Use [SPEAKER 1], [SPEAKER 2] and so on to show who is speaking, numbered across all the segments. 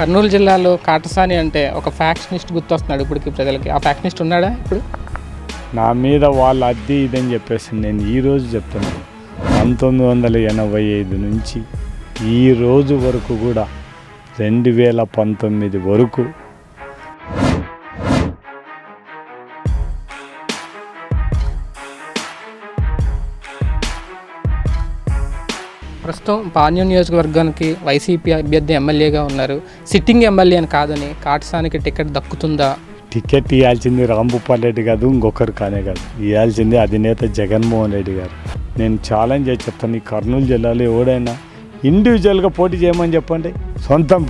[SPEAKER 1] కర్నూలు జిల్లాలో కాటసాని అంటే ఒక ఫ్యాక్షనిస్ట్ గుర్తొస్తున్నాడు ఇప్పటికి ప్రజలకి. ఆ ఫ్యాక్షనిస్ట్ ఉన్నాడా ఇప్పుడు?
[SPEAKER 2] నా మీద వాళ్ళ అద్దె ఇదని చెప్పేసి నేను ఈరోజు చెప్తున్నాను. 1985 నుంచి ఈ రోజు వరకు కూడా 2019 వరకు
[SPEAKER 1] ప్రస్తుతం పాణ్యం నియోజకవర్గానికి వైసీపీ అభ్యర్థి ఎమ్మెల్యేగా ఉన్నారు. సిట్టింగ్ ఎమ్మెల్యే అని కాదని కాటసానికి టికెట్ దక్కుతుందా?
[SPEAKER 2] టికెట్ ఇవ్వాల్సింది రాంభూపాల్ రెడ్డి కాదు, ఇంకొకరు కానే కాదు. ఇవ్వాల్సింది అధినేత జగన్మోహన్ రెడ్డి గారు. నేను ఛాలెంజ్ చేసి చెప్తాను, ఈ కర్నూలు జిల్లాలో ఎవడైనా ఇండివిజువల్గా పోటీ చేయమని చెప్పండి, సొంతం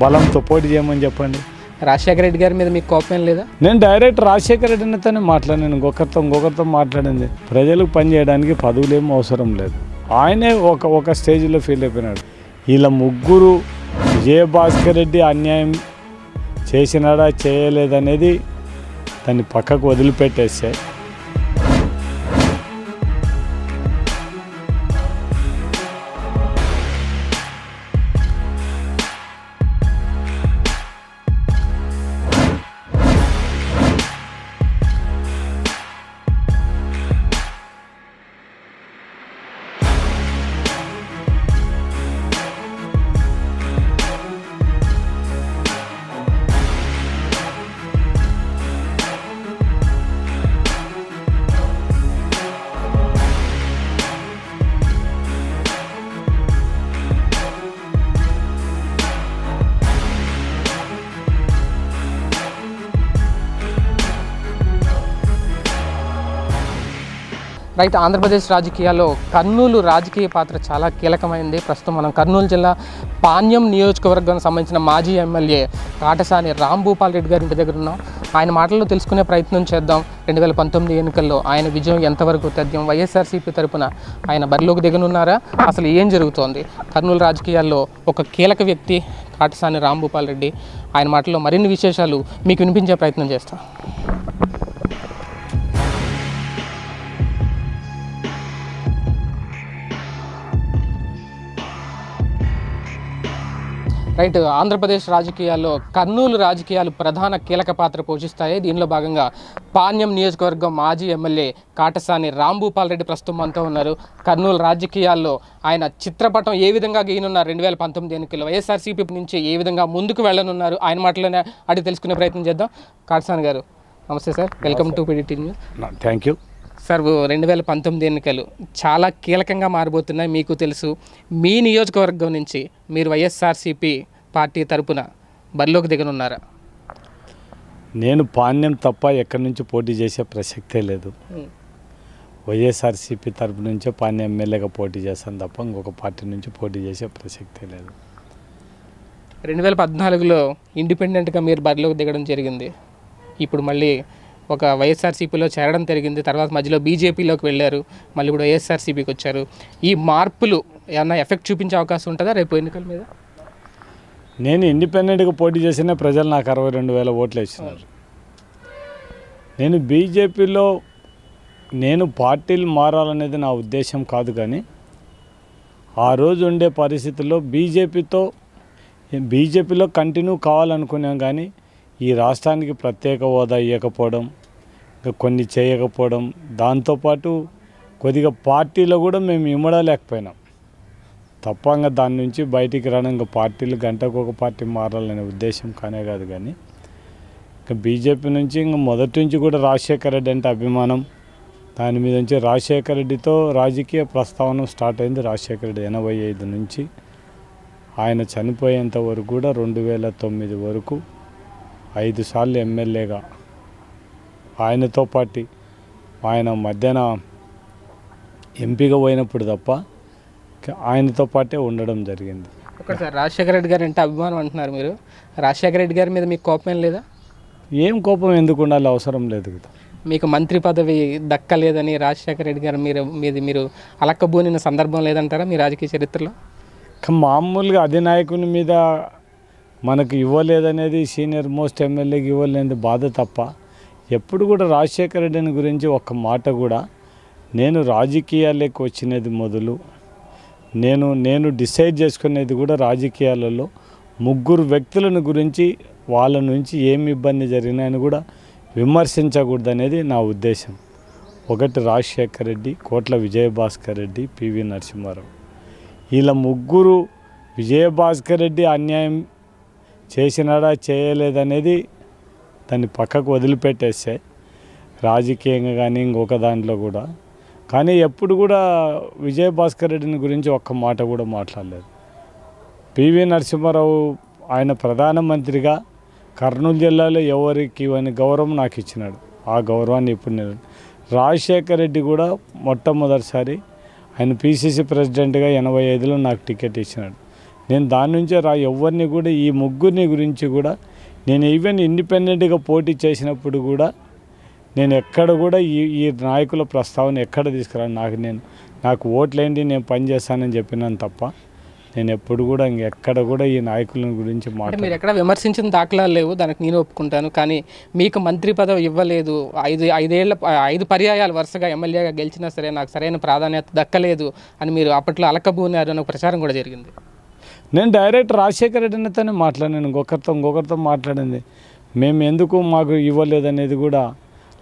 [SPEAKER 2] బలంతో పోటీ చేయమని చెప్పండి.
[SPEAKER 1] రాజశేఖర రెడ్డి గారి మీద మీకు కోపం లేదా?
[SPEAKER 2] నేను డైరెక్ట్ రాజశేఖర రెడ్డితోనే మాట్లాడాను, ఇంకొకరితో మాట్లాడింది. ప్రజలకు పని చేయడానికి పదవులేమో అవసరం లేదు. ఆయనే ఒక స్టేజ్లో ఫీల్ అయిపోయినాడు. వీళ్ళ ముగ్గురు విజయభాస్కర్ రెడ్డి అన్యాయం చేసినాడా చేయలేదనేది దాన్ని పక్కకు వదిలిపెట్టేస్తే
[SPEAKER 1] రైట్. ఆంధ్రప్రదేశ్ రాజకీయాల్లో కర్నూలు రాజకీయ పాత్ర చాలా కీలకమైంది. ప్రస్తుతం మనం కర్నూలు జిల్లా పాణ్యం నియోజకవర్గానికి సంబంధించిన మాజీ ఎమ్మెల్యే కాటసాని రాంభూపాల్ రెడ్డి గారి ఇంటి దగ్గర ఉన్నాం. ఆయన మాటల్లో తెలుసుకునే ప్రయత్నం చేద్దాం. 2019 ఎన్నికల్లో ఆయన విజయం ఎంతవరకు తథ్యం? వైఎస్ఆర్సీపీ తరపున ఆయన బరిలోకి దిగనున్నారా? అసలు ఏం జరుగుతోంది? కర్నూలు రాజకీయాల్లో ఒక కీలక వ్యక్తి కాటసాని రాంభూపాల్ రెడ్డి. ఆయన మాటల్లో మరిన్ని విశేషాలు మీకు వినిపించే ప్రయత్నం చేస్తాం. రైట్. ఆంధ్రప్రదేశ్ రాజకీయాల్లో కర్నూలు రాజకీయాలు ప్రధాన కీలక పాత్ర పోషిస్తాయి. దీనిలో భాగంగా పాణ్యం నియోజకవర్గం మాజీ ఎమ్మెల్యే కాటసాని రాంభూపాల్ రెడ్డి ప్రస్తుతం మనతో ఉన్నారు. కర్నూలు రాజకీయాల్లో ఆయన చిత్రపటం ఏ విధంగా గీయనున్నారు? 2019 ఎన్నికల్లో వైఎస్ఆర్సీపీ నుంచి ఏ విధంగా ముందుకు వెళ్ళనున్నారు? ఆయన మాటలోనే అడిగి తెలుసుకునే ప్రయత్నం చేద్దాం. కాటసాని గారు నమస్తే sir, welcome to PDT news.
[SPEAKER 2] Thank you
[SPEAKER 1] sir. 2019 ఎన్నికలు చాలా కీలకంగా మారబోతున్నాయి, మీకు తెలుసు. మీ నియోజకవర్గం నుంచి మీరు వైఎస్ఆర్సీపీ పార్టీ తరపున బరిలోకి దిగనున్నారా?
[SPEAKER 2] నేను పాణ్యం తప్ప ఎక్కడి నుంచి పోటీ చేసే ప్రసక్తే లేదు. వైఎస్ఆర్సీపీ తరపు నుంచే పాణ్యం ఎమ్మెల్యేగా పోటీ చేస్తాను తప్ప ఇంకొక పార్టీ నుంచి పోటీ చేసే ప్రసక్తే లేదు.
[SPEAKER 1] 2014లో ఇండిపెండెంట్గా మీరు బరిలోకి దిగడం జరిగింది. ఇప్పుడు మళ్ళీ ఒక వైఎస్ఆర్సీపీలో చేరడం జరిగింది. తర్వాత మధ్యలో బీజేపీలోకి వెళ్ళారు, మళ్ళీ ఇప్పుడు వైఎస్ఆర్సీపీకి వచ్చారు. ఈ మార్పులు ఏమన్నా ఎఫెక్ట్ చూపించే అవకాశం ఉంటుందా రేపు ఎన్నికల మీద?
[SPEAKER 2] నేను ఇండిపెండెంట్గా పోటీ చేసిన ప్రజలు నాకు 62,000 ఓట్లు ఇచ్చినారు. నేను బీజేపీలో పార్టీలు మారాలనేది నా ఉద్దేశం కాదు, కానీ ఆ రోజు ఉండే పరిస్థితుల్లో బీజేపీలో కంటిన్యూ కావాలనుకున్నాం. కానీ ఈ రాష్ట్రానికి ప్రత్యేక హోదా ఇవ్వకపోవడం, కొన్ని చేయకపోవడం, దాంతోపాటు కొద్దిగా పార్టీలో కూడా మేము ఇమ్మడలేకపోయినాం తప్పంగా దాని నుంచి బయటికి రావడం. ఇంకా పార్టీలు గంటకు ఒక పార్టీ మారాలనే ఉద్దేశం కానే కాదు. కానీ ఇంకా బీజేపీ నుంచి ఇంకా మొదటి నుంచి కూడా రాజశేఖర రెడ్డి అంటే అభిమానం, దాని మీద నుంచి రాజశేఖర రెడ్డితో రాజకీయ ప్రస్తావన స్టార్ట్ అయింది. రాజశేఖర రెడ్డి 85 నుంచి ఆయన చనిపోయేంత వరకు కూడా 2009 వరకు 5 సార్లు ఎమ్మెల్యేగా ఆయనతో పాటు ఆయన మధ్యాహ్న ఎంపీగా పోయినప్పుడు తప్ప ఆయనతో పాటే ఉండడం జరిగింది.
[SPEAKER 1] ఒకసారి రాజశేఖర రెడ్డి గారు అంటే అభిమానం అంటున్నారు మీరు. రాజశేఖర రెడ్డి గారి మీద మీకు కోపం ఏం లేదా?
[SPEAKER 2] ఏం కోపం ఎందుకు ఉండాలి, అవసరం లేదు కదా.
[SPEAKER 1] మీకు మంత్రి పదవి దక్కలేదని రాజశేఖర రెడ్డి గారు మీరు అలక్కబోనిన సందర్భం లేదంటారా మీ రాజకీయ చరిత్రలో?
[SPEAKER 2] మామూలుగా అధినాయకుని మీద మనకు ఇవ్వలేదనేది, సీనియర్ మోస్ట్ ఎమ్మెల్యేకి ఇవ్వలేనిది బాధ తప్ప ఎప్పుడు కూడా రాజశేఖర రెడ్డిని గురించి ఒక్క మాట కూడా నేను రాజకీయాల్లోకి వచ్చినది మొదలు నేను డిసైడ్ చేసుకునేది కూడా రాజకీయాలలో ముగ్గురు వ్యక్తులను గురించి వాళ్ళ నుంచి ఏమి ఇబ్బంది జరిగినాయని కూడా విమర్శించకూడదు అనేది నా ఉద్దేశం. ఒకటి రాజశేఖర రెడ్డి, కోట్ల విజయభాస్కర్ రెడ్డి, పివి నరసింహారావు. వీళ్ళ ముగ్గురు, విజయభాస్కర్ రెడ్డి అన్యాయం చేసినాడా చేయలేదనేది దాన్ని పక్కకు వదిలిపెట్టేస్తే రాజకీయంగా కానీ ఇంకొక దాంట్లో కూడా, కానీ ఎప్పుడు కూడా విజయభాస్కర్ రెడ్డిని గురించి ఒక్క మాట కూడా మాట్లాడలేదు. పివి నరసింహారావు ఆయన ప్రధానమంత్రిగా కర్నూలు జిల్లాలో ఎవరికి ఇవ్వని గౌరవం నాకు ఇచ్చినాడు. ఆ గౌరవాన్ని ఇప్పుడు నేను, రాజశేఖర్ రెడ్డి కూడా మొట్టమొదటిసారి ఆయన పిసిసి ప్రెసిడెంట్గా 85లో నాకు టికెట్ ఇచ్చినాడు. నేను దాని నుంచే ఎవరిని కూడా, ఈ ముగ్గురిని గురించి కూడా నేను ఈవెన్ ఇండిపెండెంట్గా పోటీ చేసినప్పుడు కూడా నేను ఎక్కడ కూడా ఈ నాయకుల ప్రస్తావన ఎక్కడ తీసుకురాను. నాకు ఓట్లేంటి, నేను పని చేస్తానని చెప్పినాను తప్ప నేను ఎప్పుడు కూడా ఇంకెక్కడ కూడా ఈ నాయకుల గురించి
[SPEAKER 1] మాట్లాడు. మీరు ఎక్కడ విమర్శించిన దాఖలాలు లేవు, దానికి నేను ఒప్పుకుంటాను. కానీ మీకు మంత్రి పదవి ఇవ్వలేదు, 5 పర్యాయాలు వరుసగా ఎమ్మెల్యేగా గెలిచినా సరే నాకు సరైన ప్రాధాన్యత దక్కలేదు అని మీరు అప్పట్లో అలకబూనారు అనే ప్రచారం కూడా జరిగింది.
[SPEAKER 2] నేను డైరెక్ట్ రాజశేఖర రెడ్డితోనే మాట్లాడాను, ఇంకొకరితో మాట్లాడింది. మేము ఎందుకు మాకు ఇవ్వలేదు అనేది కూడా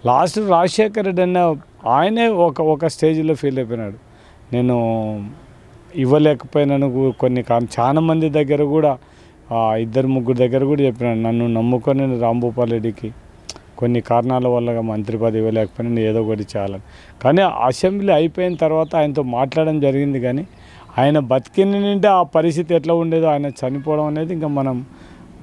[SPEAKER 2] లాస్ట్ రాజశేఖర రెడ్డి అన్న ఆయనే ఒక స్టేజ్లో ఫీల్ అయిపోయినాడు. నేను ఇవ్వలేకపోయినాను కొన్ని చాలా మంది దగ్గర కూడా, 2-3 దగ్గర కూడా చెప్పినాను, నన్ను నమ్ముకొని రాంభూపాల్ రెడ్డికి కొన్ని కారణాల వల్ల మంత్రి పదవి ఇవ్వలేకపోయినా ఏదో ఒకటి చేయాలని. కానీ అసెంబ్లీ అయిపోయిన తర్వాత ఆయనతో మాట్లాడడం జరిగింది. కానీ ఆయన బతికినంటే ఆ పరిస్థితి ఎట్లా ఉండేదో, ఆయన చనిపోవడం అనేది ఇంకా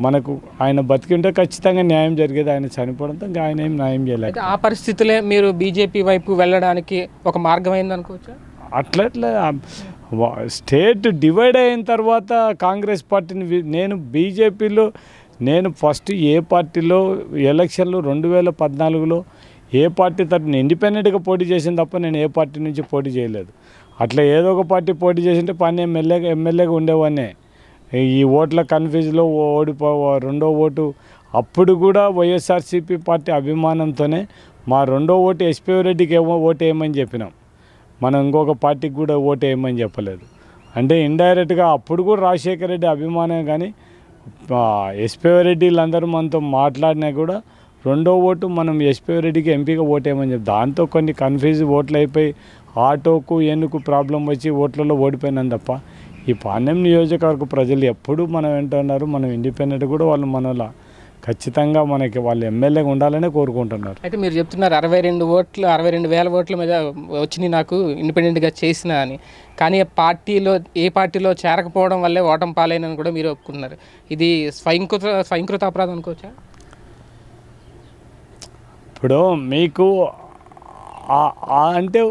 [SPEAKER 2] మనకు ఆయన బతికింటే ఖచ్చితంగా న్యాయం జరిగేది. ఆయన చనిపోవడంతో ఇంకా ఆయన ఏం న్యాయం చేయలేదు.
[SPEAKER 1] ఆ పరిస్థితులే మీరు బీజేపీ వైపు వెళ్ళడానికి ఒక మార్గం అయింది అనుకోవచ్చా?
[SPEAKER 2] అట్లా స్టేట్ డివైడ్ అయిన తర్వాత కాంగ్రెస్ పార్టీని నేను బీజేపీలో నేను ఫస్ట్ ఏ పార్టీలో ఎలక్షన్లు 2014లో ఏ పార్టీ తరఫున ఇండిపెండెంట్గా పోటీ చేసింది తప్ప నేను ఏ పార్టీ నుంచి పోటీ చేయలేదు. అట్లా ఏదో ఒక పార్టీ పోటీ చేసింటే పని ఎమ్మెల్యేగా ఉండేవాడినే. ఈ ఓట్ల కన్ఫ్యూజ్లో రెండో ఓటు అప్పుడు కూడా వైఎస్ఆర్సీపీ పార్టీ అభిమానంతోనే మా రెండో ఓటు ఎస్పీ రెడ్డికి ఓటు వేయమని చెప్పినాం. మనం ఇంకొక పార్టీకి కూడా ఓటు వేయమని చెప్పలేదు. అంటే ఇండైరెక్ట్గా అప్పుడు కూడా రాజశేఖర రెడ్డి అభిమానం. కానీ ఎస్పీ రెడ్డి వీళ్ళందరూ మనతో మాట్లాడినా కూడా రెండో ఓటు మనం ఎస్పీ రెడ్డికి ఎంపీగా ఓటు వేయమని చెప్పి, దాంతో కొన్ని కన్ఫ్యూజ్ ఓట్లు అయిపోయి ఆటోకు ఎన్నుకు ప్రాబ్లం వచ్చి ఓట్లలో ఓడిపోయినాం తప్ప ఈ పాణ్యం నియోజకవర్గ ప్రజలు ఎప్పుడు మనం వింటున్నారు. మనం ఇండిపెండెంట్ కూడా వాళ్ళు మనలా ఖచ్చితంగా మనకి వాళ్ళు ఎమ్మెల్యేగా ఉండాలనే కోరుకుంటున్నారు.
[SPEAKER 1] అయితే మీరు చెప్తున్నారు 62,000 ఓట్ల మీద వచ్చినాయి నాకు ఇండిపెండెంట్గా చేసిన అని. కానీ ఏ పార్టీలో చేరకపోవడం వల్లే ఓటమి పాలైనని కూడా మీరు ఒప్పుకున్నారు. ఇది స్వయంకృత అపరాధం అనుకోవచ్చా?
[SPEAKER 2] ఇప్పుడు మీకు అంటే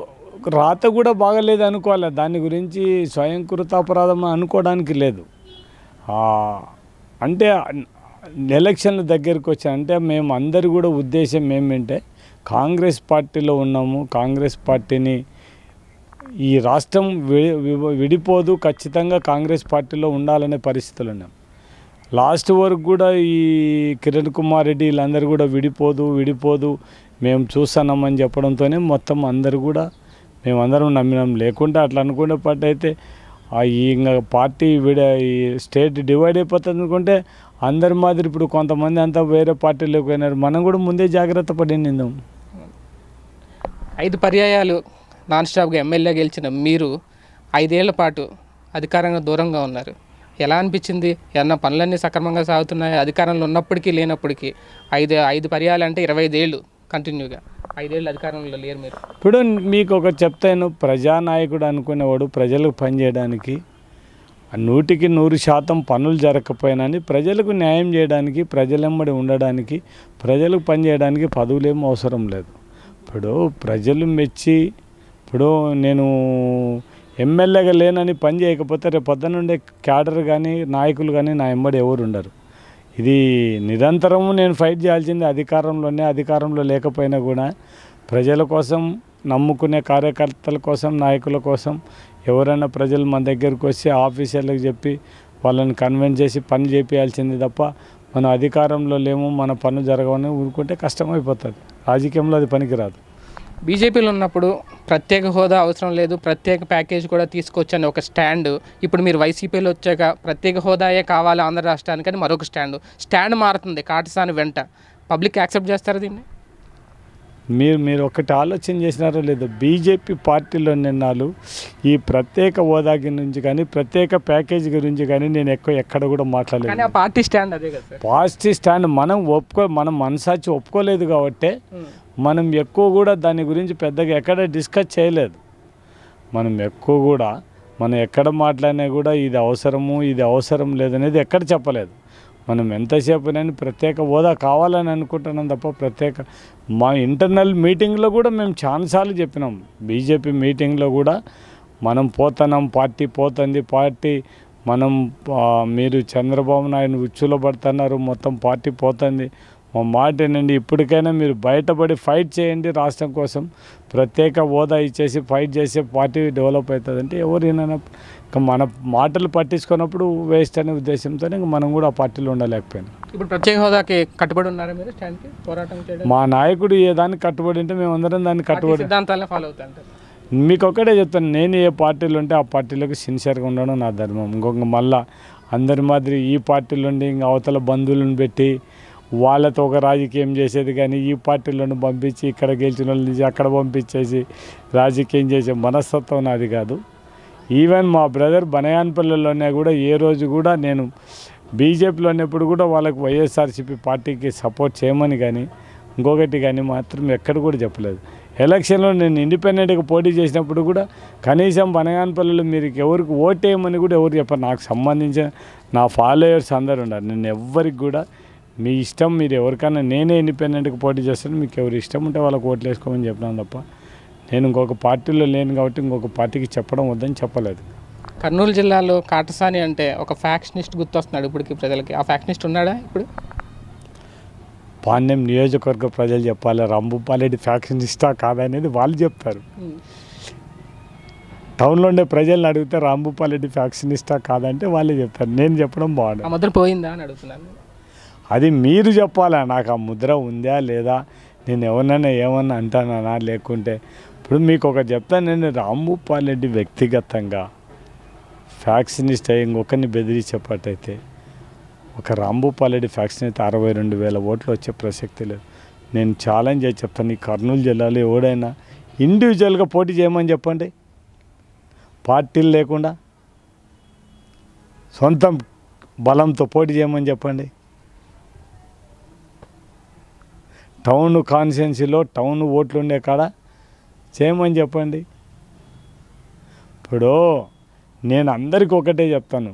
[SPEAKER 2] రాత కూడా బాగలేదు అనుకోవాలి. దాని గురించి స్వయంకృత అపరాధం అనుకోవడానికి లేదు. అంటే ఎలక్షన్ల దగ్గరికి వచ్చా అంటే మేము అందరు కూడా ఉద్దేశం ఏమంటే కాంగ్రెస్ పార్టీలో ఉన్నాము, కాంగ్రెస్ పార్టీని ఈ రాష్ట్రం విడిపోదు, ఖచ్చితంగా కాంగ్రెస్ పార్టీలో ఉండాలనే పరిస్థితులు ఉన్నాం. లాస్ట్ వరకు కూడా ఈ కిరణ్ కుమార్ రెడ్డి వీళ్ళందరూ కూడా విడిపోదు మేము చూస్తున్నామని చెప్పడంతోనే మొత్తం అందరు కూడా మేమందరం నమ్మినాం. లేకుంటే అట్లా అనుకునే పార్టీ అయితే ఇంకా పార్టీ ఈ స్టేట్ డివైడ్ అయిపోతుంది అనుకుంటే అందరి మాదిరి ఇప్పుడు కొంతమంది అంతా వేరే పార్టీలోకి పోయినారు. మనం కూడా ముందే జాగ్రత్త పడి నిందాం.
[SPEAKER 1] 5 పర్యాయాలు నాన్ స్టాప్గా ఎమ్మెల్యే గెలిచిన మీరు 5 ఏళ్ల పాటు అధికారంగా దూరంగా ఉన్నారు. ఎలా అనిపించింది? ఏమన్నా పనులన్నీ సక్రమంగా సాగుతున్నాయి? అధికారంలో ఉన్నప్పటికీ లేనప్పటికీ 5 పర్యాలు అంటే 25 ఏళ్ళు కంటిన్యూగా, 5 ఏళ్ళు అధికారంలో లేరు మీరు.
[SPEAKER 2] ఇప్పుడు మీకు ఒకటి చెప్తాను, ప్రజానాయకుడు అనుకునేవాడు ప్రజలకు పనిచేయడానికి 100% పనులు జరగకపోయినా ప్రజలకు న్యాయం చేయడానికి, ప్రజలెమ్మడి ఉండడానికి, ప్రజలకు పనిచేయడానికి పదవులేమో అవసరం లేదు. ఇప్పుడు ప్రజలు మెచ్చి ఇప్పుడు నేను ఎమ్మెల్యేగా లేనని పని చేయకపోతే రేపు పొద్దున ఉండే క్యాడర్ కానీ నాయకులు కానీ నా ఎమ్మడి ఎవరు ఉండరు. ఇది నిరంతరము నేను ఫైట్ చేయాల్సింది అధికారంలో లేకపోయినా కూడా ప్రజల కోసం, నమ్ముకునే కార్యకర్తల కోసం, నాయకుల కోసం ఎవరైనా ప్రజలు మన దగ్గరకు వచ్చి ఆఫీసర్లకు చెప్పి వాళ్ళని కన్విన్స్ చేసి పని చేయాల్సింది తప్ప మనం అధికారంలో లేము మన పనులు జరగవని ఊరుకుంటే కష్టమైపోతుంది. రాజకీయంలో అది పనికిరాదు.
[SPEAKER 1] బీజేపీలో ఉన్నప్పుడు ప్రత్యేక హోదా అవసరం లేదు, ప్రత్యేక ప్యాకేజ్ కూడా తీసుకొచ్చని ఒక స్టాండ్, ఇప్పుడు మీరు వైసీపీలో వచ్చాక ప్రత్యేక హోదాయే కావాలి ఆంధ్ర రాష్ట్రానికని మరొక స్టాండ్ మారుతుంది కాటసాని వెంట. పబ్లిక్ యాక్సెప్ట్ చేస్తారు దీన్ని?
[SPEAKER 2] మీరు ఒకటి ఆలోచన చేసినారో లేదో, బీజేపీ పార్టీలో నిన్నాళ్ళు ఈ ప్రత్యేక హోదా గురించి కానీ ప్రత్యేక ప్యాకేజ్ గురించి కానీ నేను ఎక్కడ కూడా మాట్లాడలేదు.
[SPEAKER 1] కానీ ఆ పార్టీ స్టాండ్ అదే కదా సార్.
[SPEAKER 2] పార్టీ స్టాండ్ మనం మనసాచి ఒప్పుకోలేదు కాబట్టి మనం ఎక్కువ కూడా దాని గురించి పెద్దగా ఎక్కడ డిస్కస్ చేయలేదు. మనం ఎక్కువ కూడా మనం ఎక్కడ మాట్లాడినా కూడా ఇది అవసరం లేదనేది ఎక్కడ చెప్పలేదు. మనం ఎంతసేపు నేను ప్రత్యేక హోదా కావాలని అనుకుంటున్నాం తప్ప మా ఇంటర్నల్ మీటింగ్లో కూడా మేము చాలాసార్లు చెప్పినాం. బీజేపీ మీటింగ్లో కూడా మనం పోతున్నాం, పార్టీ పోతుంది, మీరు చంద్రబాబు నాయుడు ఉచ్చులో పడుతున్నారు, మొత్తం పార్టీ పోతుంది, మా మాట ఏంటండి, ఇప్పటికైనా మీరు బయటపడి ఫైట్ చేయండి రాష్ట్రం కోసం, ప్రత్యేక హోదా ఇచ్చేసి ఫైట్ చేసే పార్టీ డెవలప్ అవుతుందంటే ఎవరైనా ఇంకా మన మాటలు పట్టించుకున్నప్పుడు వేస్ట్ అనే ఉద్దేశంతో ఇంకా మనం కూడా ఆ పార్టీలో ఉండలేకపోయినాం.
[SPEAKER 1] ఇప్పుడు ప్రత్యేక హోదాకి కట్టుబడి ఉన్నారా మీరు? స్టాండ్కి పోరాటం చేయడం?
[SPEAKER 2] మా నాయకుడు ఏ దానికి కట్టుబడి ఉంటే మేము అందరం దాన్ని కట్టుబడి
[SPEAKER 1] సిద్ధాంతాలనే ఫాలో అవుతాంటారు.
[SPEAKER 2] మీకు ఒక్కటే చెప్తాను, నేను ఏ పార్టీలో ఉంటే ఆ పార్టీలోకి సిన్సియర్గా ఉండడం నా ధర్మం. ఇంకొక మళ్ళీ అందరి మాదిరి ఈ పార్టీలో ఉండి ఇంకా అవతల బంధువులను పెట్టి వాళ్ళతో ఒక రాజకీయం చేసేది కానీ ఈ పార్టీలను పంపించి ఇక్కడ గెలిచిన వాళ్ళ నుంచి అక్కడ పంపించేసి రాజకీయం చేసే మనస్తత్వం నాది కాదు. ఈవెన్ మా బ్రదర్ బనయాన్పల్లిలోనే కూడా ఏ రోజు కూడా నేను బీజేపీలో ఉన్నప్పుడు కూడా వాళ్ళకి వైఎస్ఆర్సీపీ పార్టీకి సపోర్ట్ చేయమని కానీ ఇంకొకటి కానీ మాత్రం ఎక్కడ కూడా చెప్పలేదు. ఎలక్షన్లో నేను ఇండిపెండెంట్గా పోటీ చేసినప్పుడు కూడా కనీసం బనగానపల్లిలో మీరు ఎవరికి ఓటేయమని కూడా ఎవరు చెప్పారు. నాకు సంబంధించిన నా ఫాలోయర్స్ అందరు ఉన్నారు. నేను ఎవరికి కూడా మీ ఇష్టం, మీరు ఎవరికైనా నేనే ఇండిపెండెంట్గా పోటీ చేస్తాను, మీకు ఎవరు ఇష్టం ఉంటే వాళ్ళకి ఓట్లు వేసుకోమని చెప్పినాను తప్ప నేను ఇంకొక పార్టీలో లేను కాబట్టి ఇంకొక పార్టీకి చెప్పడం వద్దని చెప్పలేదు.
[SPEAKER 1] కర్నూలు జిల్లాలో కాటసాని అంటే ఒక ఫ్యాక్షనిస్ట్ గుర్తొస్తున్నాడు ఇప్పటికి ప్రజలకి. ఆ ఫ్యాక్షనిస్ట్ ఉన్నాడా ఇప్పుడు?
[SPEAKER 2] పాణ్యం నియోజకవర్గ ప్రజలు చెప్పాలి రాంభూపాల్రెడ్డి ఫ్యాక్షనిస్టా కాదా అనేది వాళ్ళు చెప్తారు. టౌన్లో ఉండే ప్రజలను అడిగితే రాంభూపాల్రెడ్డి ఫ్యాక్షనిస్టా కాదంటే వాళ్ళే చెప్తారు. నేను చెప్పడం బాగుంది.
[SPEAKER 1] ఆ ముద్ర పోయిందా అని అడుగుతున్నాను.
[SPEAKER 2] అది మీరు చెప్పాలా. నాకు ఆ ముద్ర ఉందా లేదా, నేను ఎవరినైనా ఏమన్నా అంటానా లేకుంటే. ఇప్పుడు మీకు ఒకటి చెప్తాను, నేను రాంభూపాల్రెడ్డి వ్యక్తిగతంగా ఫ్యాక్షనిస్ట్ అయ్యి ఇంకొకరిని బెదిరించేపట్టయితే ఒక రాంభూపాల్రెడ్డి ఫ్యాక్షన్ అయితే 62,000 ఓట్లు వచ్చే ప్రసక్తి లేదు. నేను ఛాలెంజ్ చేసి చెప్తాను, ఈ కర్నూలు జిల్లాలో ఎవడైనా ఇండివిజువల్గా పోటీ చేయమని చెప్పండి, పార్టీలు లేకుండా సొంత బలంతో పోటీ చేయమని చెప్పండి. టౌన్ కాన్స్టిట్యున్సీలో టౌన్ ఓట్లు ఉండే కాడ చేయమని చెప్పండి. ఇప్పుడు నేను అందరికీ ఒకటే చెప్తాను,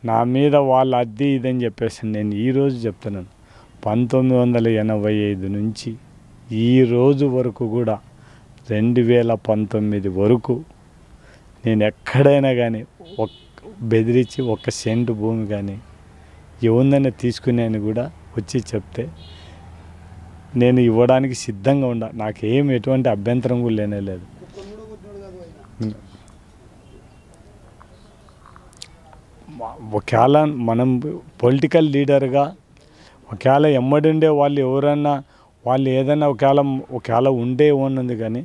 [SPEAKER 2] నా మీద వాళ్ళ అద్దీ ఇదని చెప్పేసి నేను ఈరోజు చెప్తున్నాను. 1985 నుంచి ఈ రోజు వరకు కూడా 2019 వరకు నేను ఎక్కడైనా కానీ బెదిరించి 1 సెంటు భూమి కానీ ఏముందనే తీసుకునేని కూడా వచ్చి చెప్తే నేను ఇవ్వడానికి సిద్ధంగా ఉండా. నాకేం ఎటువంటి అభ్యంతరం కూడా లేనే లేదు. ఒకవేళ మనం పొలిటికల్ లీడర్గా ఒకవేళ ఎమ్మడుండే వాళ్ళు ఎవరన్నా వాళ్ళు ఏదైనా ఒకవేళ ఉండే ఉన్నది కానీ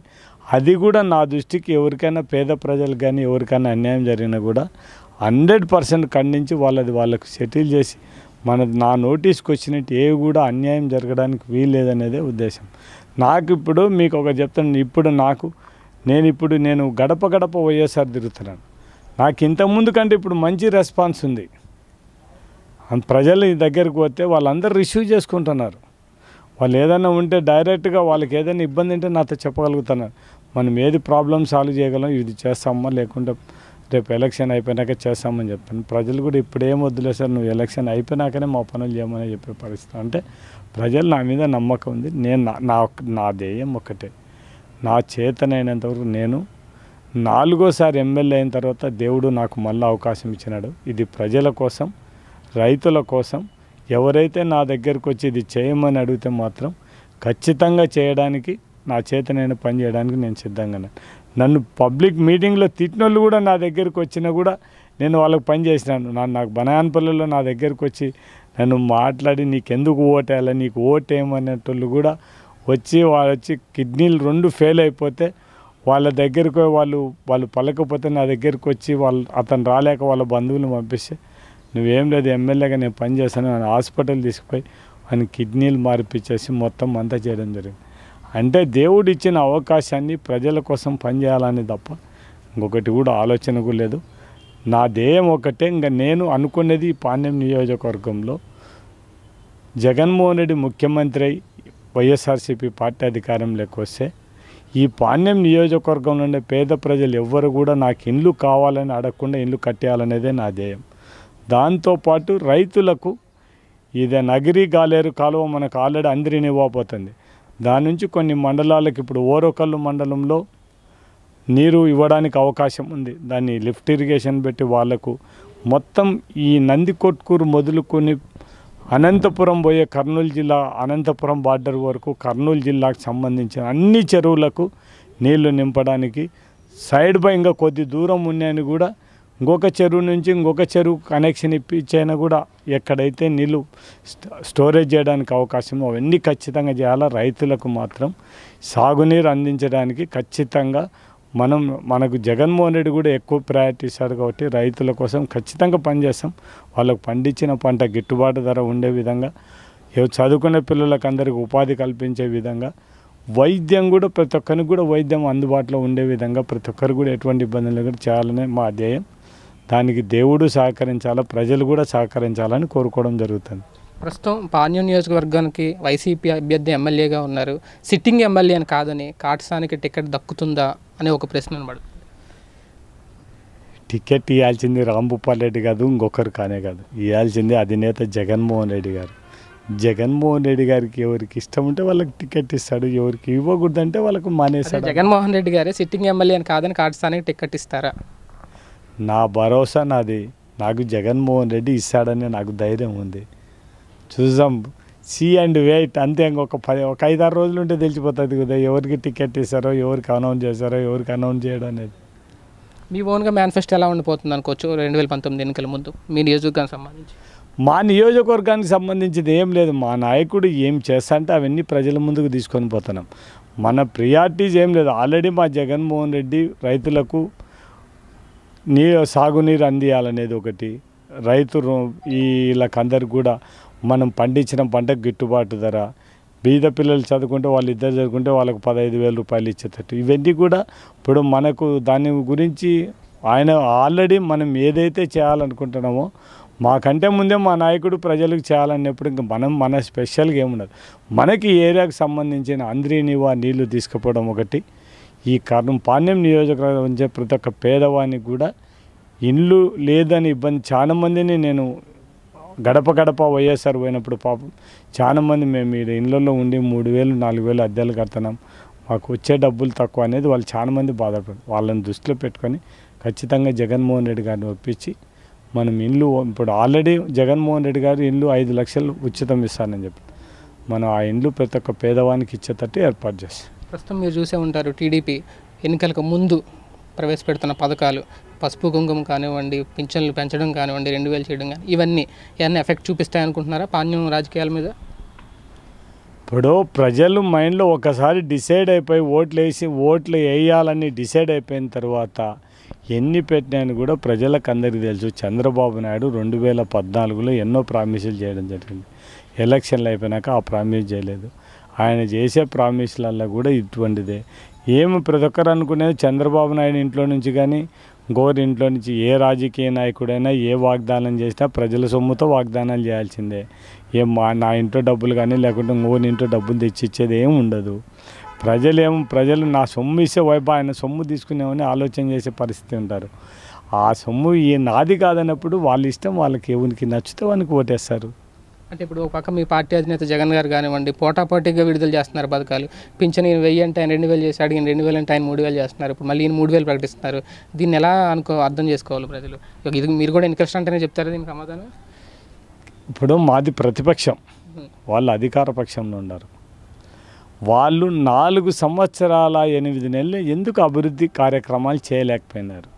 [SPEAKER 2] అది కూడా నా దృష్టికి ఎవరికైనా పేద ప్రజలకు కానీ ఎవరికైనా అన్యాయం జరిగినా కూడా 100% ఖండించి వాళ్ళకు సెటిల్ చేసి నా నోటీస్కి వచ్చినట్టు ఏవి కూడా అన్యాయం జరగడానికి వీల్లేదనేదే ఉద్దేశం. నాకు ఇప్పుడు మీకు ఒక చెప్తాను, ఇప్పుడు నేను గడప గడప వైఎస్ఆర్ తిరుగుతున్నాను. నాకు ఇంతకుముందు కంటే ఇప్పుడు మంచి రెస్పాన్స్ ఉంది. ప్రజలు దగ్గరికి పోతే వాళ్ళందరూ రిసీవ్ చేసుకుంటున్నారు. వాళ్ళు ఏదైనా ఉంటే డైరెక్ట్గా వాళ్ళకి ఏదైనా ఇబ్బంది ఉంటే నాతో చెప్పగలుగుతున్నారు. మనం ఏది ప్రాబ్లం సాల్వ్ చేయగలం, ఇది చేస్తామా లేకుంటే రేపు ఎలక్షన్ అయిపోయినాక చేస్తామని చెప్తాను. ప్రజలు కూడా ఇప్పుడు ఏం వద్దులే సార్, నువ్వు ఎలక్షన్ అయిపోయినాకనే మా పనులు చేయమని చెప్పే పరిస్థితి. అంటే ప్రజలు నా మీద నమ్మకం ఉంది. నేను నా ధ్యేయం ఒకటే, నా చేతనైనంతవరకు నేను 4వ ఎమ్మెల్యే అయిన తర్వాత దేవుడు నాకు మళ్ళీ అవకాశం ఇచ్చినాడు. ఇది ప్రజల కోసం, రైతుల కోసం. ఎవరైతే నా దగ్గరకు వచ్చి ఇది చేయమని అడిగితే మాత్రం ఖచ్చితంగా చేయడానికి, నా చేతనైన పని చేయడానికి నేను సిద్ధంగా. నన్ను పబ్లిక్ మీటింగ్లో తిట్టినోళ్ళు కూడా నా దగ్గరికి వచ్చినా కూడా నేను వాళ్ళకి పని చేసినాను. నాకు బనగానపల్లిలో నా దగ్గరికి వచ్చి నన్ను మాట్లాడి నీకెందుకు ఓటేయాలి, నీకు ఓటేయమనేటోళ్ళు కూడా వచ్చి కిడ్నీలు 2 ఫెయిల్ అయిపోతే వాళ్ళ దగ్గరికి వాళ్ళు పలకపోతే నా దగ్గరికి వచ్చి అతను రాలేక వాళ్ళ బంధువులు పంపిస్తే నువ్వేం లేదు ఎమ్మెల్యేగా నేను పని చేస్తాను అని హాస్పిటల్ తీసుకుపోయి ఆయన కిడ్నీలు మార్పిచ్చేసి మొత్తం అంతా చేయడం జరిగింది. అంటే దేవుడు ఇచ్చిన అవకాశాన్ని ప్రజల కోసం పనిచేయాలని తప్ప ఇంకొకటి కూడా ఆలోచన కూడా లేదు. నా ధ్యేయం ఒకటే, ఇంకా నేను అనుకునేది పాణ్యం నియోజకవర్గంలో జగన్మోహన్ రెడ్డి ముఖ్యమంత్రి అయి వైఎస్ఆర్సీపీ పార్టీ అధికారంలోకి వస్తే ఈ పాణ్యం నియోజకవర్గంలో ఉండే పేద ప్రజలు ఎవ్వరు కూడా నాకు ఇల్లు కావాలని అడగకుండా ఇల్లు కట్టేయాలనేదే నా ధ్యేయం. దాంతోపాటు రైతులకు ఇదే నగిరి గాలేరు కాలువ మనకు ఆల్రెడీ అందరినీ ఇవ్వబోతుంది. దాని నుంచి కొన్ని మండలాలకు ఇప్పుడు ఓరోకల్లు మండలంలో నీరు ఇవ్వడానికి అవకాశం ఉంది. దాన్ని లిఫ్ట్ ఇరిగేషన్ పెట్టి వాళ్లకు మొత్తం ఈ నందికొట్కూరు మొదలుకొని అనంతపురం పోయే కర్నూలు జిల్లా అనంతపురం బార్డర్ వరకు కర్నూలు జిల్లాకు సంబంధించిన అన్ని చెరువులకు నీళ్లు నింపడానికి సైడ్ బై ఇంకా కొద్ది దూరం ఉన్నాయని కూడా ఇంకొక చెరువు నుంచి ఇంకొక చెరువు కనెక్షన్ ఇప్పించైనా కూడా ఎక్కడైతే నీళ్ళు స్టోరేజ్ చేయడానికి అవకాశం అవన్నీ ఖచ్చితంగా చేయాలా. రైతులకు మాత్రం సాగునీరు అందించడానికి ఖచ్చితంగా మనకు జగన్మోహన్ రెడ్డి కూడా ఎక్కువ ప్రయారిటీ ఇస్తాడు కాబట్టి రైతుల కోసం ఖచ్చితంగా పనిచేస్తాం. వాళ్ళకు పండించిన పంట గిట్టుబాటు ధర ఉండే విధంగా, చదువుకునే పిల్లలకు అందరికీ ఉపాధి కల్పించే విధంగా, వైద్యం కూడా ప్రతి ఒక్కరికి కూడా వైద్యం అందుబాటులో ఉండే విధంగా ప్రతి ఒక్కరు కూడా ఎటువంటి ఇబ్బందులు కూడా చేయాలనే మా ధ్యేయం. దానికి దేవుడు సహకరించాలా, ప్రజలు కూడా సహకరించాలని కోరుకోవడం జరుగుతుంది.
[SPEAKER 1] ప్రస్తుతం పాణ్యం నియోజకవర్గానికి వైసీపీ అభ్యర్థి ఎమ్మెల్యేగా ఉన్నారు. సిట్టింగ్ ఎమ్మెల్యే అని కాదని కాటసానికి టికెట్ దక్కుతుందా అనే ఒక ప్రశ్న పడుతుంది.
[SPEAKER 2] టికెట్ ఇవ్వాల్సింది రాంభూపాల్ రెడ్డి కాదు, ఇంకొకరు కానే కాదు. ఇవ్వాల్సింది అధినేత జగన్మోహన్ రెడ్డి గారు. జగన్మోహన్ రెడ్డి గారికి ఎవరికి ఇష్టం ఉంటే వాళ్ళకి టికెట్ ఇస్తాడు, ఎవరికి ఇవ్వకూడదంటే వాళ్ళకు మానేస్తాడు.
[SPEAKER 1] జగన్మోహన్ రెడ్డి గారే సిట్టింగ్ ఎమ్మెల్యే అని కాదని కాటసానికి టికెట్ ఇస్తారా?
[SPEAKER 2] నా భరోసా నాది. నాకు జగన్మోహన్ రెడ్డి ఇస్తాడని నాకు ధైర్యం ఉంది. చూసాం, సీ అండ్ వెయిట్ అంతే. ఇంకొక 5-6 రోజులు ఉంటే తెలిసిపోతుంది కదా ఎవరికి టికెట్ ఇస్తారో, ఎవరికి అనౌన్స్ చేస్తారో, ఎవరికి అనౌన్స్ చేయడం అనేది.
[SPEAKER 1] మీ ఓన్గా మేనిఫెస్టో ఎలా ఉండిపోతుంది అనుకోవచ్చు 2019 ఎన్నికల ముందు మీ నియోజకవర్గానికి సంబంధించి?
[SPEAKER 2] మా నియోజకవర్గానికి సంబంధించింది ఏం లేదు. మా నాయకుడు ఏం చేస్తా అంటే అవన్నీ ప్రజల ముందుకు తీసుకొని పోతున్నాం. మన ప్రియారిటీస్ ఏం లేదు. ఆల్రెడీ మా జగన్మోహన్ రెడ్డి రైతులకు సాగునీరు అందియాలనేది ఒకటి, వీళ్ళకందరికి కూడా మనం పండించిన పంటకు గిట్టుబాటు ధర, బీద పిల్లలు చదువుకుంటే వాళ్ళు ఇద్దరు చదువుకుంటే వాళ్ళకు 15,000 రూపాయలు ఇచ్చేటట్టు, ఇవన్నీ కూడా ఇప్పుడు మనకు దాని గురించి ఆయన ఆల్రెడీ మనం ఏదైతే చేయాలనుకుంటున్నామో మాకంటే ముందే మా నాయకుడు ప్రజలకు చేయాలన్నప్పుడు ఇంకా మన స్పెషల్గా ఏముండదు. మనకి ఈ ఏరియాకు సంబంధించిన అంద్రీనివా నీళ్లు తీసుకుపోవడం ఒకటి. ఈ కారణం పాణ్యం నియోజకవర్గం నుంచి ప్రతి ఒక్క పేదవానికి కూడా ఇల్లు లేదని ఇబ్బంది చాలా మందిని నేను గడప గడప వైఎస్ఆర్ పోయినప్పుడు పాపం చాలామంది మేము ఈ ఇళ్ళల్లో ఉండి 3,000-4,000 అద్దెలు కడుతున్నాం, మాకు వచ్చే డబ్బులు తక్కువ అనేది వాళ్ళు చాలామంది బాధపడరు. వాళ్ళని దృష్టిలో పెట్టుకొని ఖచ్చితంగా జగన్మోహన్ రెడ్డి గారిని ఒప్పించి మనం ఇల్లు, ఇప్పుడు ఆల్రెడీ జగన్మోహన్ రెడ్డి గారు ఇల్లు 5 లక్షలు ఉచితం ఇస్తానని చెప్పి మనం ఆ ఇండ్లు ప్రతి ఒక్క పేదవానికి ఇచ్చేటట్టు ఏర్పాటు చేస్తాం.
[SPEAKER 1] ప్రస్తుతం మీరు చూసే ఉంటారు టీడీపీ ఎన్నికలకు ముందు ప్రవేశపెడుతున్న పథకాలు, పసుపు కుంకుమ కానివ్వండి, పింఛన్లు పెంచడం కానివ్వండి, 2,000 చేయడం కానీ ఇవన్నీ ఎఫెక్ట్ చూపిస్తాయనుకుంటున్నారా పాణ్యం రాజకీయాల మీద?
[SPEAKER 2] ఇప్పుడు ప్రజలు మైండ్లో ఒకసారి డిసైడ్ అయిపోయి ఓట్లు వేయాలని డిసైడ్ అయిపోయిన తర్వాత ఎన్ని పెట్టినాయని కూడా ప్రజలకు అందరికీ తెలుసు. చంద్రబాబు నాయుడు 2014లో ఎన్నో ప్రామిసులు చేయడం జరిగింది. ఎలక్షన్లు అయిపోయినాక ఆ ప్రామిస్ చేయలేదు. ఆయన చేసే ప్రామిస్లలో కూడా ఇటువంటిదే. ప్రతి ఒక్కరు అనుకునేది చంద్రబాబు నాయుడు ఇంట్లో నుంచి కానీ ఇంకొకరి ఇంట్లో నుంచి ఏ రాజకీయ నాయకుడైనా ఏ వాగ్దానం చేసినా ప్రజల సొమ్ముతో వాగ్దానాలు చేయాల్సిందే. నా ఇంట్లో డబ్బులు కానీ లేకుంటే ఇంకొకరి ఇంట్లో డబ్బులు తెచ్చిచ్చేది ఏమి ఉండదు. ప్రజలు నా సొమ్ము ఇస్తే వైపు ఆయన సొమ్ము తీసుకునేవని ఆలోచన చేసే పరిస్థితి ఉంటారు. ఆ సొమ్ము నాది కాదన్నప్పుడు వాళ్ళ ఇష్టం, వాళ్ళకి ఎవరికి నచ్చితే వానికి ఓటేస్తారు.
[SPEAKER 1] అంటే ఇప్పుడు ఒక పక్క మీ పార్టీ అధినేత జగన్ గారు కానివ్వండి పోటాపోటీగా విడుదల చేస్తున్నారు పథకాలు. పింఛన్ 1,000 అంటే ఆయన 2,000 చేసి అడిగిన 2,000 అంటే ఆయన 3,000 చేస్తున్నారు. ఇప్పుడు మళ్ళీ 3,000 ప్రకటిస్తున్నారు. దీన్ని ఎలా అర్థం చేసుకోవాలి ప్రజలు? ఇది మీరు కూడా ఎన్నికల అంటేనే చెప్తారా దీనికి సమాధానం?
[SPEAKER 2] ఇప్పుడు మాది ప్రతిపక్షం, వాళ్ళు అధికార పక్షంలో ఉన్నారు. వాళ్ళు 4 సంవత్సరాల 8 నెలలు ఎందుకు అభివృద్ధి కార్యక్రమాలు చేయలేకపోయినారు?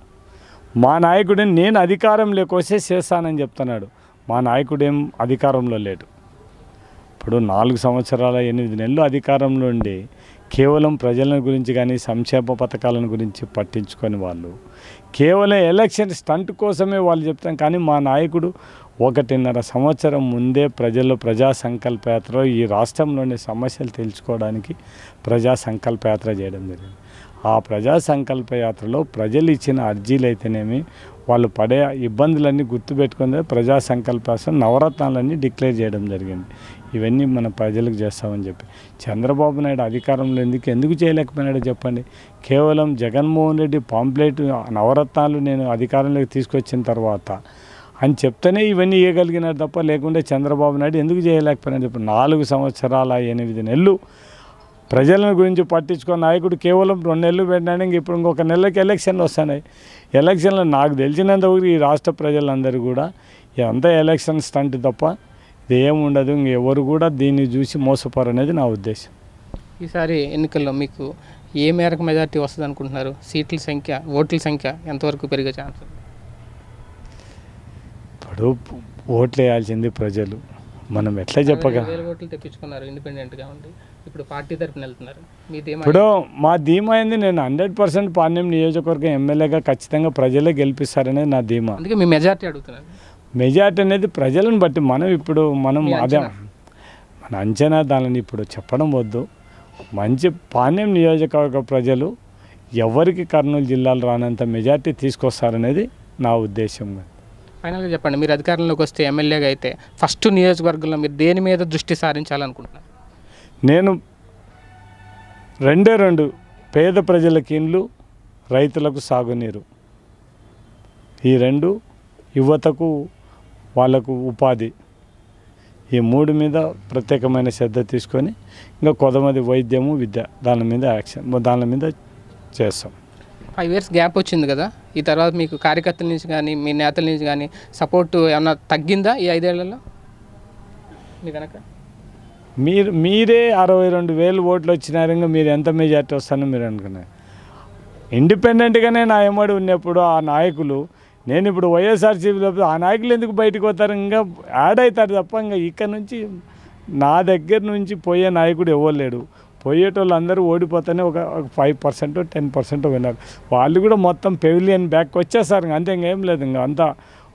[SPEAKER 2] మా నాయకుడు నేను అధికారంలోకి వస్తే చేస్తానని చెప్తున్నాడు. మా నాయకుడేం అధికారంలో లేడు. ఇప్పుడు 4 సంవత్సరాల 8 నెలలు అధికారంలో ఉండి కేవలం ప్రజల గురించి కానీ సంక్షేమ పథకాలను గురించి పట్టించుకొని వాళ్ళు కేవలం ఎలక్షన్ స్టంట్ కోసమే వాళ్ళు చెప్తాం. కానీ మా నాయకుడు 1.5 సంవత్సరం ముందే ప్రజల్లో ప్రజా సంకల్పయాత్ర ఈ రాష్ట్రంలోని సమస్యలు తెలుసుకోవడానికి ప్రజా సంకల్పయాత్ర చేయడం జరిగింది. ఆ ప్రజా సంకల్పయాత్రలో ప్రజలు ఇచ్చిన అర్జీలు అయితేనేమి వాళ్ళు పడే ఇబ్బందులన్నీ గుర్తుపెట్టుకుని ప్రజా సంకల్పయాత్ర నవరత్నాలన్నీ డిక్లేర్ చేయడం జరిగింది. ఇవన్నీ మన ప్రజలకు చేస్తామని చెప్పి చంద్రబాబు నాయుడు అధికారంలో ఎందుకు చేయలేకపోయినాడో చెప్పండి. కేవలం జగన్మోహన్ రెడ్డి పాంప్లెట్ నవరత్నాలు నేను అధికారంలోకి తీసుకొచ్చిన తర్వాత అని చెప్తేనే ఇవన్నీ ఇవ్వగలిగినారు తప్ప లేకుంటే చంద్రబాబు నాయుడు ఎందుకు చేయలేకపోయినాడు చెప్పి 4 సంవత్సరాల 8 నెలలు ప్రజల గురించి పట్టించుకున్న నాయకుడు కేవలం 2 నెలలు పెట్టినాడు. ఇప్పుడు ఇంకొక నెలకి ఎలక్షన్లు వస్తున్నాయి. ఎలక్షన్లో నాకు తెలిసినంత ఈ రాష్ట్ర ప్రజలందరూ కూడా ఇదంతా ఎలక్షన్ స్టంట్ తప్ప ఇదేముండదు. ఇంకెవరు కూడా దీన్ని చూసి మోసపోరు అనేది నా ఉద్దేశం.
[SPEAKER 1] ఈసారి ఎన్నికల్లో మీకు ఏ మేరకు మెజార్టీ వస్తుంది అనుకుంటున్నారు? సీట్ల సంఖ్య, ఓట్ల సంఖ్య ఎంతవరకు పెరిగే ఛాన్స్?
[SPEAKER 2] ఇప్పుడు ఓట్లు వేయాల్సింది ప్రజలు. మనం ఎట్లా చెప్పగలం?
[SPEAKER 1] 10,000 ఓట్లు తెప్పించుకున్నారు ఇండిపెండెంట్గా ఉండి, ఇప్పుడు పార్టీ తరఫున వెళ్తున్నారు.
[SPEAKER 2] ఇప్పుడు మా ధీమా అయింది, నేను 100% పాణ్యం నియోజకవర్గం ఎమ్మెల్యేగా ఖచ్చితంగా ప్రజలే గెలిపిస్తారనేది నా ధీమా.
[SPEAKER 1] అందుకే మీ మెజార్టీ అడుగుతున్నారు.
[SPEAKER 2] మెజార్టీ అనేది ప్రజలను బట్టి మనం అదే మన అంచనా దానిని ఇప్పుడు చెప్పడం వద్దు. మంచి పాణ్యం నియోజకవర్గ ప్రజలు ఎవరికి కర్నూలు జిల్లాలో రానంత మెజార్టీ తీసుకొస్తారనేది నా ఉద్దేశం.
[SPEAKER 1] ఫైనల్గా చెప్పండి, మీరు అధికారంలోకి వస్తే ఎమ్మెల్యేగా అయితే ఫస్ట్ నియోజకవర్గంలో మీరు దేని మీద దృష్టి సారించాలనుకుంటున్నారు?
[SPEAKER 2] నేను 2 పేద ప్రజలకి ఇండ్లు, రైతులకు సాగునీరు, ఈ 2 యువతకు వాళ్ళకు ఉపాధి, ఈ 3 మీద ప్రత్యేకమైన శ్రద్ధ తీసుకొని ఇంకా కొంతమంది వైద్యము విద్య దాని మీద చేస్తాం.
[SPEAKER 1] 5 years గ్యాప్ వచ్చింది కదా, ఈ తర్వాత మీకు కార్యకర్తల నుంచి కానీ మీ నేతల నుంచి కానీ సపోర్ట్ ఏమన్నా తగ్గిందా ఈ 5 ఏళ్లలో? మీ కనుక
[SPEAKER 2] మీరే 62,000 ఓట్లు వచ్చినారు, ఇంకా మీరు ఎంత మెజార్టీ వస్తానో మీరు అనుకున్నారు. ఇండిపెండెంట్గానే నా ఎమ్మడి ఉన్నప్పుడు ఆ నాయకులు, నేను ఇప్పుడు వైఎస్ఆర్సీపీలో ఆ నాయకులు ఎందుకు బయటకు పోతారు? ఇంకా యాడ్ అవుతారు తప్ప ఇంకా ఇక్కడ నుంచి నా దగ్గర నుంచి పోయే నాయకుడు ఎవరు లేడు. పోయేటోళ్ళు అందరూ ఓడిపోతేనే ఒక 5% 10% విన్నారు. వాళ్ళు కూడా మొత్తం పెవిలియన్ బ్యాక్ వచ్చేసారు. అంతే ఇంకేం లేదు. ఇంకా అంతా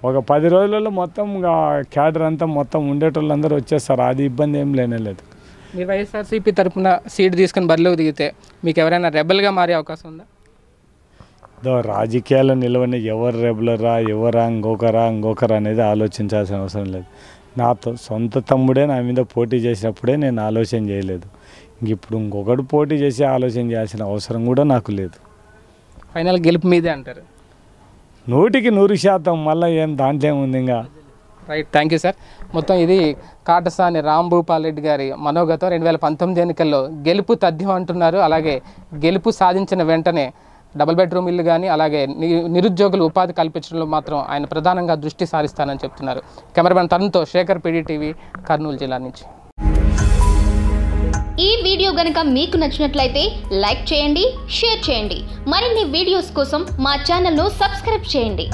[SPEAKER 2] ఒక 10 రోజులలో మొత్తం ఇంకా క్యాడర్ అంతా మొత్తం ఉండేటోళ్ళందరూ వచ్చేస్తారు. అది ఇబ్బంది ఏం లేనేలేదు.
[SPEAKER 1] మీరు వైఎస్ఆర్సీపీ తరఫున సీట్ తీసుకొని బరిలోకి దిగితే మీకు ఎవరైనా రెబల్గా మారే అవకాశం ఉందా?
[SPEAKER 2] రాజకీయాల్లో నిలవని ఎవరు రెబలరా, ఎవరా, ఇంకొకరా అనేది ఆలోచించాల్సిన అవసరం లేదు. నాతో సొంత తమ్ముడే నా మీద పోటీ చేసినప్పుడే నేను ఆలోచన చేయలేదు. ఇప్పుడు ఇంకొకటి పోటీ చేసి ఆలోచన చేయాల్సిన అవసరం కూడా నాకు లేదు.
[SPEAKER 1] ఫైనల్ గెలుపు మీదే అంటారు?
[SPEAKER 2] 100% మళ్ళీ ఏం దాంట్లో ఏముంది ఇంకా.
[SPEAKER 1] Right, thank you sir. మొత్తం ఇది కాటసాని రాంభూపాల్ రెడ్డి గారి మనోగతం. 2019 ఎన్నికల్లో గెలుపు తథ్యం అంటున్నారు. అలాగే గెలుపు సాధించిన వెంటనే డబుల్ బెడ్రూమ్ ఇల్లు కానీ అలాగే నిరుద్యోగులు ఉపాధి కల్పించడంలో మాత్రం ఆయన ప్రధానంగా దృష్టి సారిస్తానని చెప్తున్నారు. కెమెరామెన్ తరుణ్తో శేఖర్, PDTV, కర్నూలు జిల్లా నుంచి.
[SPEAKER 3] ఈ వీడియో గనుక మీకు నచ్చినట్లయితే లైక్ చేయండి, షేర్ చేయండి. మరిన్ని వీడియోస్ కోసం మా ఛానల్ను సబ్స్క్రైబ్ చేయండి.